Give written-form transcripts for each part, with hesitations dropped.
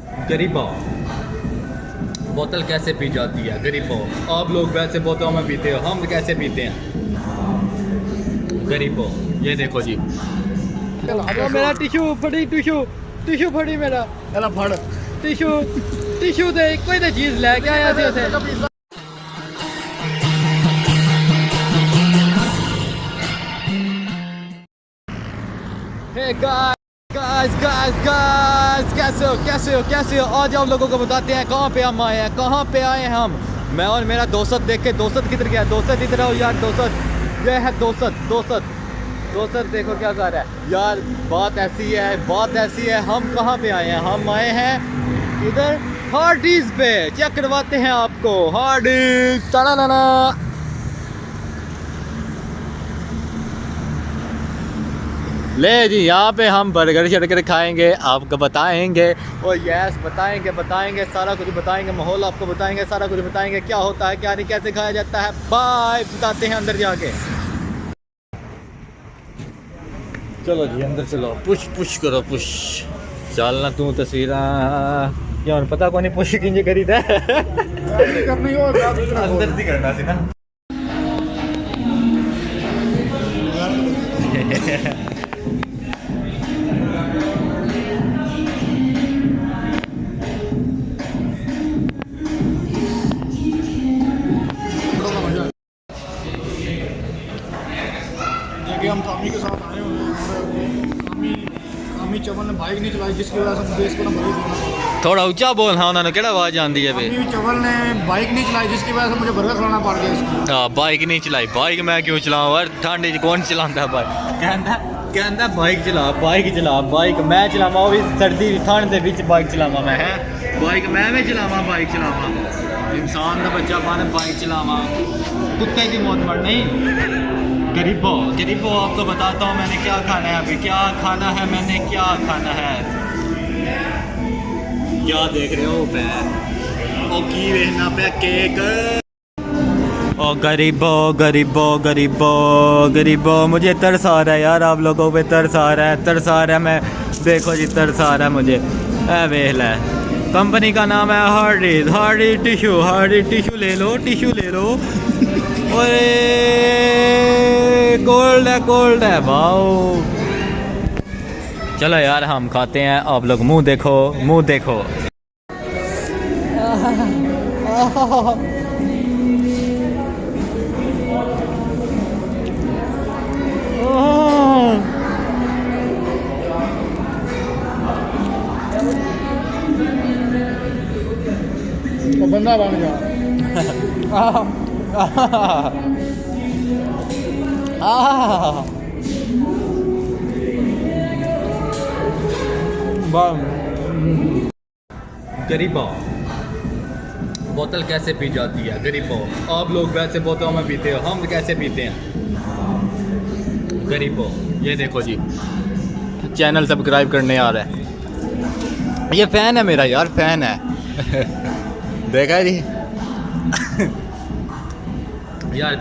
गरीबा बोतल कैसे पी जाती है गरीबो। आप लोग वैसे बोतलों में पीते हो, हम कैसे पीते हैं गरीबो। ये देखो जी मेरा टिशू फड़ी टिशू फड़ी मेरा फड़ टिशू दे कोई तो चीज लेके आया सी उसे। Hey guys, कैसे हो आज आप लोगों को बताते हैं कहाँ पे हम आए हैं, कहाँ पे आए हैं हम। मैं और मेरा दोस्त देख के, दोस्त किधर गया, दोस्त इधर आओ यार। दोस्त ये है दोस्त देखो क्या कर रहा है यार। बात ऐसी है हम कहाँ पे आए हैं, हम आए हैं इधर हार्डीज पे। चेक करवाते हैं आपको हार्डीज। ले जी, यहाँ पे हम बर्गर शर्गर खाएंगे, आपको बताएंगे। और यस बताएंगे सारा कुछ बताएंगे, माहौल आपको बताएंगे, सारा कुछ बताएंगे क्या होता है क्या नहीं, कैसे खाया जाता है। बाय, बताते हैं अंदर जाके। चलो जी अंदर चलो, पुश करो पुश। चलना तू तस्वीर क्या पता को नहीं पुश किंजे करी था अंदर से करना सी ना हम कामी के साथ आए हुए हैं। कामी चवल ने बाइक नहीं चलाई, जिसकी वजह से मुझे इसको ना भरे देना पड़ा। थोड़ा ऊंचा बोल। हाँ उन्होंने केड़ा आवाज आंदी है बे। कामी चवल ने बाइक नहीं चलाई, जिसकी वजह से मुझे बर्गर खिलाना पड़ गया इसको। हाँ बाइक नहीं चलाई, बाइक मैं क्यों चलाऊं यार, ठंड कौन चलाता है बाइक। कहता बाइक चला बाइक मैं चलावा, वो भी सर्दी ठंड के बीच बाइक चलावा मैं है। बाइक मैं चलावा, बाइक चलावा इंसान का बच्चा पाने बाइक चलावा, कुत्ते की मौत मर नहीं। गरीबो आपको बताता हूँ मैंने क्या खाना है अभी, क्या खाना है मैंने, क्या खाना है। क्या देख रहे हो पे ओ की रहना पे केक। ओ गरीबो मुझे तरस आ रहा है यार, आप लोगों पे तरस आ रहा है। मैं देखो जी तरस आ रहा है मुझे। वेख ले, कंपनी का नाम है हार्डीज टिशू ले लो ओए कोल्ड है वाओ। चलो यार हम खाते हैं, आप लोग मुंह देखो। तो बंदा बन गया। गरीबा बोतल कैसे पी जाती है गरीबो। आप लोग वैसे बोतलों में पीते हो, हम कैसे पीते हैं गरीबो। ये देखो जी चैनल सब्सक्राइब करने आ रहा है, ये फैन है मेरा यार, फैन है देखा जी यार।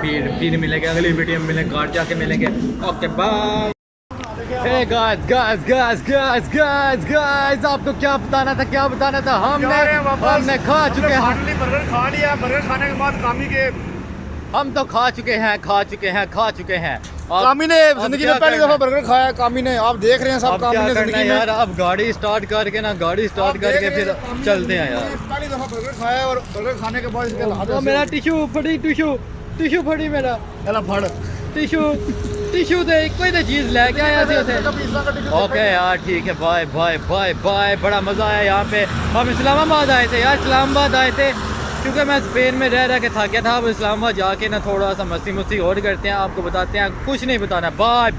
फिर मिलेंगे अगली वीडियो में, मिलेंगे काट जाके मिलेंगे। Okay bye. Hey guys, आपको क्या बताना था। हमने खा चुके हैं, बर्गर खा लिया। बर्गर खाने के बाद कामी के हम तो खा चुके हैं। कामी ने जिंदगी में पहली दफा बर्गर खाया। कामी ने, आप देख रहे हैं सब कामी ने जिंदगी में यार। अब गाड़ी स्टार्ट करके फिर चलते हैं यार। पहली दफा बर्गर खाया और बर्गर खाने के बाद इसके हाथ मेरा टिशू फड़ी मेरा फड़ टिशू दे कोई तो चीज लेके आया सी उसे। ओके यार ठीक है, बाय। बड़ा मजा आया यहाँ पे। हम इस्लामाबाद आए थे यार, क्योंकि मैं स्पेन में रह के थक गया था। अब इस्लामाबाद जाके ना थोड़ा सा मस्ती और करते हैं, आपको बताते हैं। कुछ नहीं बताना, बाय।